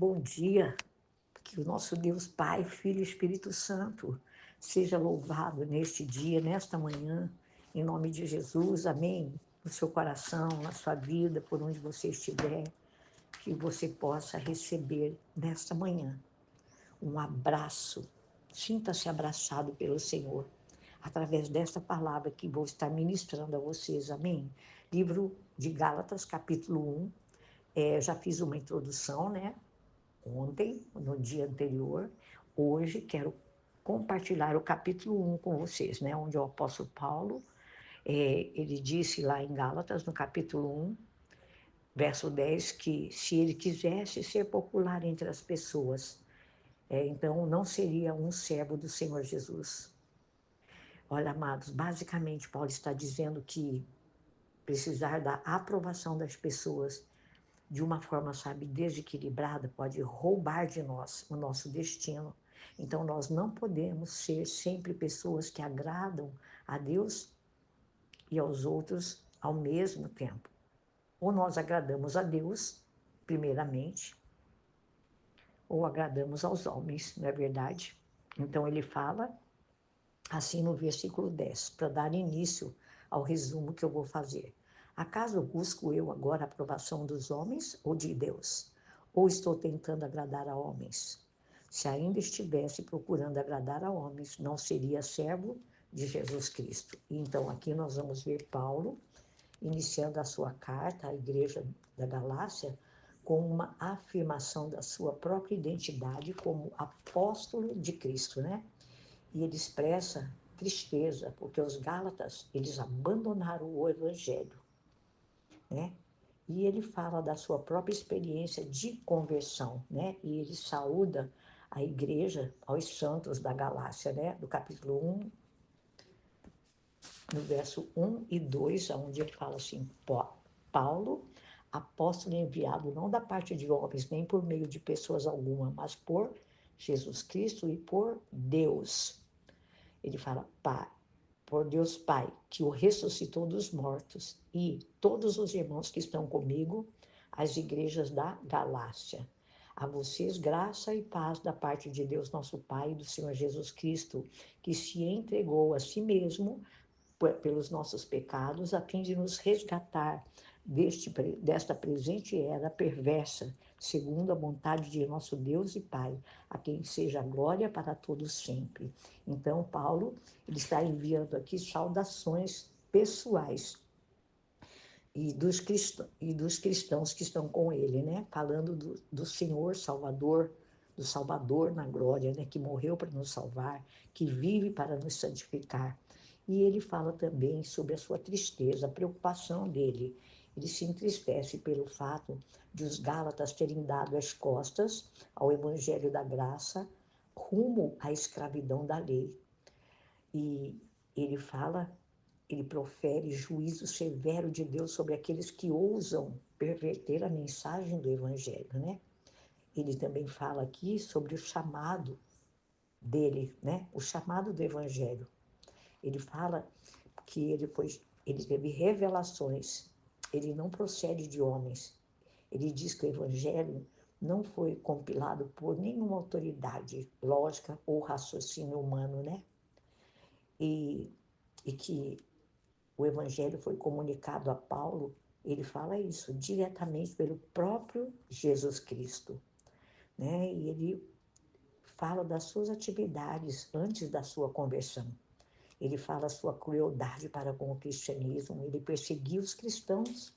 bom dia. Que o nosso Deus Pai, Filho e Espírito Santo seja louvado neste dia, nesta manhã, em nome de Jesus, amém. No seu coração, na sua vida, por onde você estiver, que você possa receber nesta manhã um abraço. Sinta-se abraçado pelo Senhor, através desta palavra que vou estar ministrando a vocês, amém. Livro de Gálatas, capítulo 1. Já fiz uma introdução, né? Ontem, no dia anterior. Hoje quero compartilhar o capítulo 1 com vocês, né? Onde o apóstolo Paulo, ele disse lá em Gálatas, no capítulo 1, verso 10, que se ele quisesse ser popular entre as pessoas, então não seria um servo do Senhor Jesus. Olha, amados, basicamente Paulo está dizendo que precisar da aprovação das pessoas de uma forma, sabe, desequilibrada, pode roubar de nós o nosso destino. Então, nós não podemos ser sempre pessoas que agradam a Deus e aos outros ao mesmo tempo. Ou nós agradamos a Deus, primeiramente, ou agradamos aos homens, não é verdade? Então, ele fala assim no versículo 10, para dar início ao resumo que eu vou fazer. Acaso busco eu agora a aprovação dos homens ou de Deus? Ou estou tentando agradar a homens? Se ainda estivesse procurando agradar a homens, não seria servo de Jesus Cristo. Então, aqui nós vamos ver Paulo iniciando a sua carta à igreja da Galácia com uma afirmação da sua própria identidade como apóstolo de Cristo, né? E ele expressa tristeza, porque os Gálatas, eles abandonaram o Evangelho, né? E ele fala da sua própria experiência de conversão, né? E ele saúda a igreja aos santos da Galácia, né? Do capítulo 1, no verso 1 e 2, onde ele fala assim, Paulo, apóstolo enviado não da parte de homens, nem por meio de pessoas alguma, mas por Jesus Cristo e por Deus. Ele fala, Pai, por Deus Pai, que o ressuscitou dos mortos, e todos os irmãos que estão comigo, as igrejas da Galácia. A vocês graça e paz da parte de Deus nosso Pai e do Senhor Jesus Cristo, que se entregou a si mesmo pelos nossos pecados, a fim de nos resgatar desta presente era perversa, segundo a vontade de nosso Deus e Pai, a quem seja a glória para todos sempre. Então, Paulo, ele está enviando aqui saudações pessoais e dos cristãos que estão com ele, né? Falando do Senhor Salvador, do Salvador na glória, né? Que morreu para nos salvar, que vive para nos santificar. E ele fala também sobre a sua tristeza, a preocupação dele. Ele se entristece pelo fato de os Gálatas terem dado as costas ao Evangelho da Graça, rumo à escravidão da lei. E ele fala, ele profere juízo severo de Deus sobre aqueles que ousam perverter a mensagem do Evangelho, né? Ele também fala aqui sobre o chamado dele, né? O chamado do Evangelho. Ele fala que ele teve revelações, ele não procede de homens. Ele diz que o Evangelho não foi compilado por nenhuma autoridade lógica ou raciocínio humano, né? E que o Evangelho foi comunicado a Paulo, ele fala isso, diretamente pelo próprio Jesus Cristo, né? E ele fala das suas atividades antes da sua conversão. Ele fala a sua crueldade para com o cristianismo, ele perseguiu os cristãos.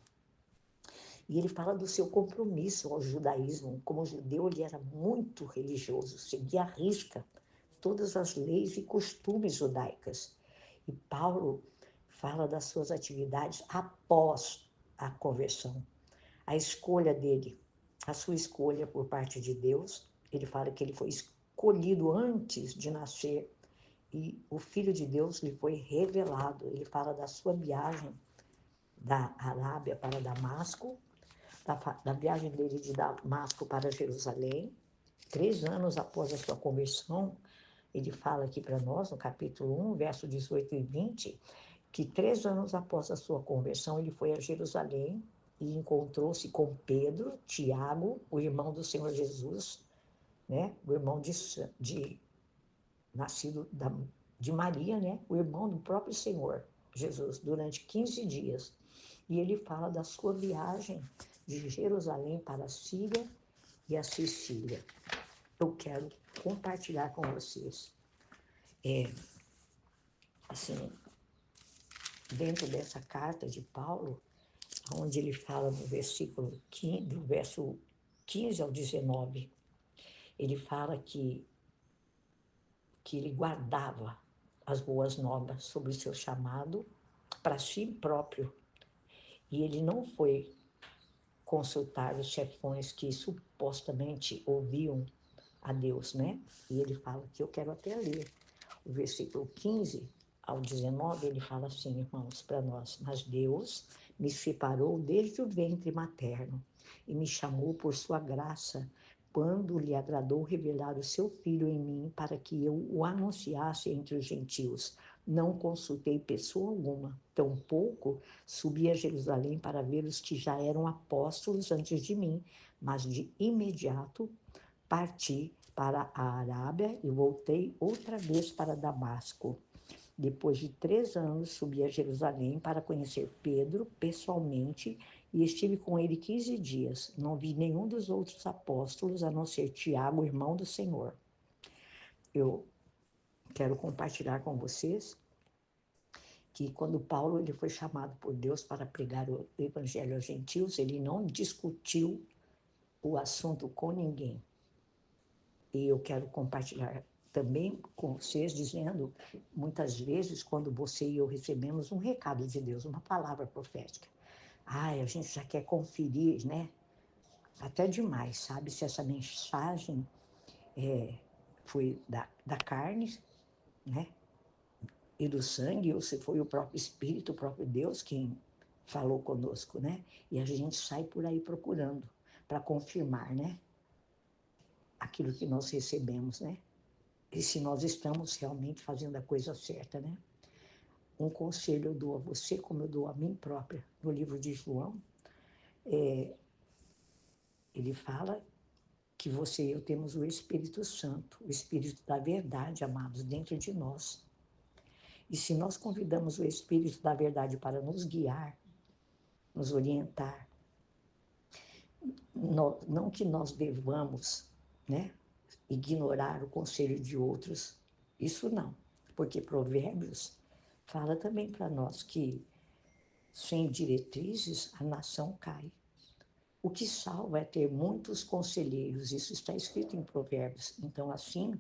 E ele fala do seu compromisso ao judaísmo. Como judeu, ele era muito religioso, seguia à risca todas as leis e costumes judaicas. E Paulo fala das suas atividades após a conversão. A escolha dele, a sua escolha por parte de Deus, ele fala que ele foi escolhido antes de nascer e o Filho de Deus lhe foi revelado. Ele fala da sua viagem da Arábia para Damasco, da viagem dele de Damasco para Jerusalém, 3 anos após a sua conversão. Ele fala aqui para nós, no capítulo 1, verso 18 e 20, que 3 anos após a sua conversão, ele foi a Jerusalém e encontrou-se com Pedro, Tiago, o irmão do Senhor Jesus, né? O irmão nascido de Maria, né? O irmão do próprio Senhor Jesus, durante 15 dias. E ele fala da sua viagem de Jerusalém para a Síria e a Sicília. Eu quero compartilhar com vocês. Assim, dentro dessa carta de Paulo, onde ele fala no versículo 15, do verso 15 ao 19, ele fala que ele guardava as boas novas sobre o seu chamado para si próprio. E ele não foi consultar os chefões que supostamente ouviam a Deus, né? E ele fala que eu quero até ler o versículo 15 ao 19, ele fala assim, irmãos, para nós: mas Deus me separou desde o ventre materno e me chamou por sua graça, quando lhe agradou revelar o seu Filho em mim para que eu o anunciasse entre os gentios. Não consultei pessoa alguma, tampouco subi a Jerusalém para ver os que já eram apóstolos antes de mim, mas de imediato parti para a Arábia e voltei outra vez para Damasco. Depois de 3 anos, subi a Jerusalém para conhecer Pedro pessoalmente e estive com ele 15 dias. Não vi nenhum dos outros apóstolos, a não ser Tiago, irmão do Senhor. Eu quero compartilhar com vocês que quando Paulo ele foi chamado por Deus para pregar o evangelho aos gentios, ele não discutiu o assunto com ninguém. E eu quero compartilhar também com vocês, dizendo, muitas vezes, quando você e eu recebemos um recado de Deus, uma palavra profética, a gente já quer conferir, né? Até demais, sabe? Se essa mensagem foi da carne, né? E do sangue, ou se foi o próprio Espírito, o próprio Deus quem falou conosco, né? E a gente sai por aí procurando para confirmar, né? Aquilo que nós recebemos, né? E se nós estamos realmente fazendo a coisa certa, né? Um conselho eu dou a você, como eu dou a mim própria, no livro de João, ele fala que você e eu temos o Espírito Santo, o Espírito da verdade, amados, dentro de nós. E se nós convidamos o Espírito da verdade para nos guiar, nos orientar, não que nós devamos, né, ignorar o conselho de outros, isso não, porque Provérbios fala também para nós que sem diretrizes a nação cai. O que salva é ter muitos conselheiros, isso está escrito em Provérbios. Então, assim,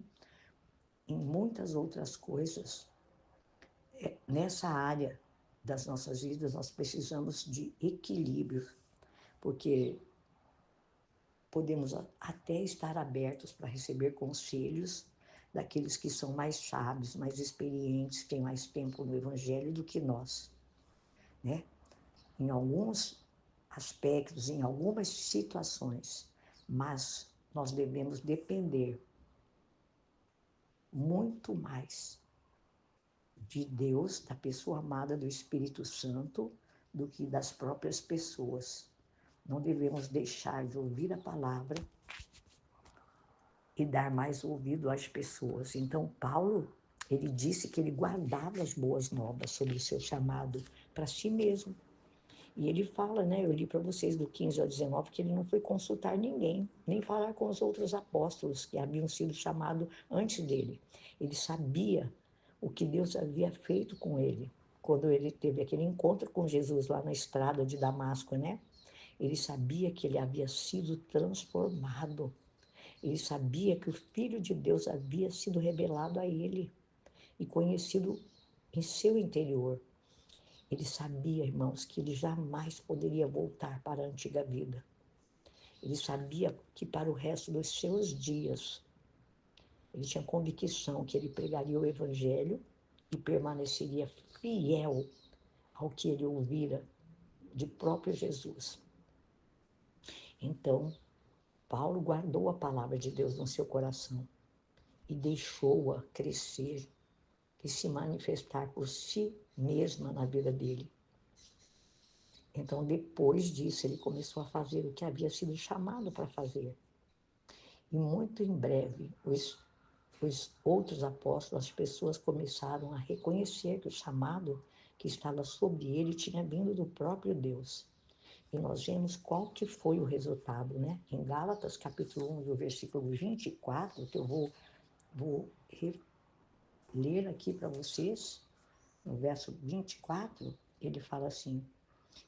em muitas outras coisas, nessa área das nossas vidas, nós precisamos de equilíbrio, porque podemos até estar abertos para receber conselhos daqueles que são mais sábios, mais experientes, têm mais tempo no Evangelho do que nós, né? Em alguns aspectos, em algumas situações, mas nós devemos depender muito mais de Deus, da pessoa amada do Espírito Santo, do que das próprias pessoas. Não devemos deixar de ouvir a palavra e dar mais ouvido às pessoas. Então, Paulo, ele disse que ele guardava as boas novas sobre o seu chamado para si mesmo. E ele fala, né, eu li para vocês do 15 ao 19, que ele não foi consultar ninguém, nem falar com os outros apóstolos que haviam sido chamados antes dele. Ele sabia o que Deus havia feito com ele, quando ele teve aquele encontro com Jesus lá na estrada de Damasco, né? Ele sabia que ele havia sido transformado. Ele sabia que o Filho de Deus havia sido revelado a ele e conhecido em seu interior. Ele sabia, irmãos, que ele jamais poderia voltar para a antiga vida. Ele sabia que para o resto dos seus dias, ele tinha convicção que ele pregaria o Evangelho e permaneceria fiel ao que ele ouvira de próprio Jesus. Então, Paulo guardou a palavra de Deus no seu coração e deixou-a crescer e se manifestar por si mesma na vida dele. Então, depois disso, ele começou a fazer o que havia sido chamado para fazer. E muito em breve, os outros apóstolos, as pessoas começaram a reconhecer que o chamado que estava sobre ele tinha vindo do próprio Deus. E nós vemos qual que foi o resultado, né? Em Gálatas, capítulo 1, do versículo 24, que eu vou ler aqui para vocês, no verso 24, ele fala assim,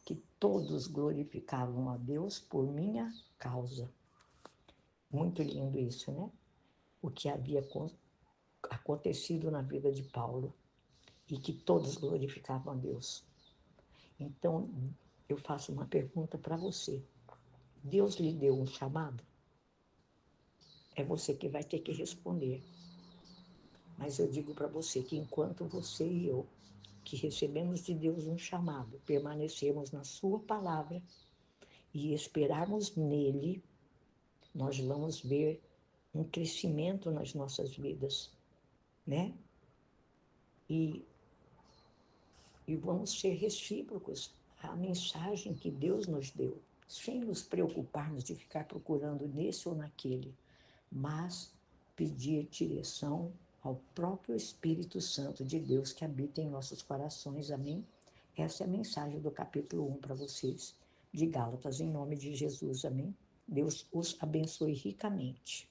que todos glorificavam a Deus por minha causa. Muito lindo isso, né? O que havia acontecido na vida de Paulo e que todos glorificavam a Deus. Então, eu faço uma pergunta para você. Deus lhe deu um chamado? É você que vai ter que responder. Mas eu digo para você que enquanto você e eu, que recebemos de Deus um chamado, permanecermos na sua palavra e esperarmos nele, nós vamos ver um crescimento nas nossas vidas, né? E vamos ser recíprocos à mensagem que Deus nos deu, sem nos preocuparmos de ficar procurando nesse ou naquele, mas pedir direção ao próprio Espírito Santo de Deus que habita em nossos corações, amém? Essa é a mensagem do capítulo 1 para vocês, de Gálatas, em nome de Jesus, amém? Deus os abençoe ricamente.